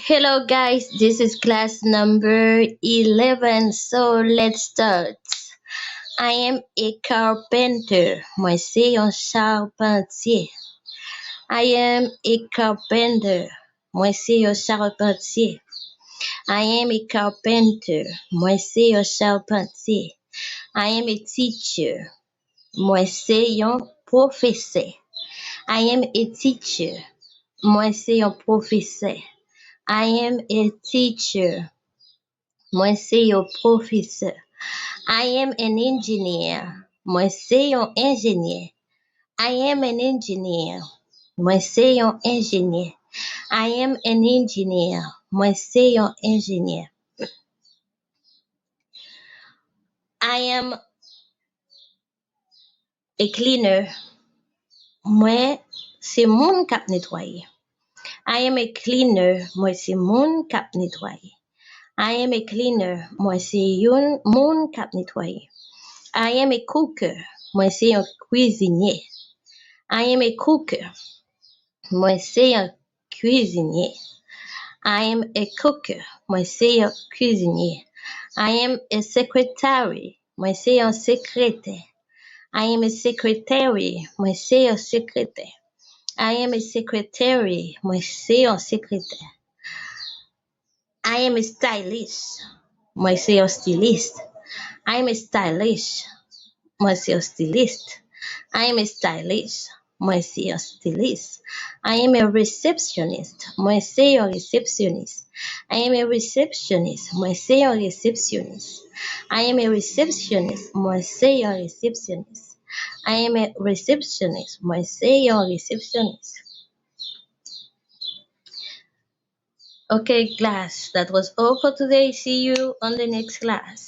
Hello guys, this is class number 11. So let's start. I am a carpenter. Moi c'est un charpentier. I am a carpenter. Moi c'est un charpentier. I am a carpenter. Moi c'est un charpentier. I am a teacher. Moi c'est un professeur. I am a teacher. Moi c'est un professeur. I am a teacher. Moi c'est un professeur. I am an engineer. Moi c'est un ingénieur. I am an engineer. Moi c'est un ingénieur. I am an engineer. Moi c'est un ingénieur. I am a cleaner. Moi c'est moun kap netwaye. I am a cleaner. Moi c'est moun kap netwaye. I am a cleaner. Moi c'est yon moun kap netwaye. I am a cooker. Moi c'est un cuisinier. I am a cooker. Moi c'est un cuisinier. I am a cooker. Moi c'est un cuisinier. I am a secretary. Moi c'est un secrétaire. I am a secretary. Moi c'est un secrétaire. I am a secretary. Moi c'est un secrétaire. I am a stylist. Moi c'est un styliste. I am a stylish. Moi c'est un styliste. I am a stylist. Moi c'est un styliste. I am a receptionist. Moi c'est un réceptionniste. I am a receptionist. Moi c'est un réceptionniste. I am a receptionist. Moi c'est un réceptionniste. I am a receptionist. Moi c'est un réceptionniste. Okay, class. That was all for today. See you on the next class.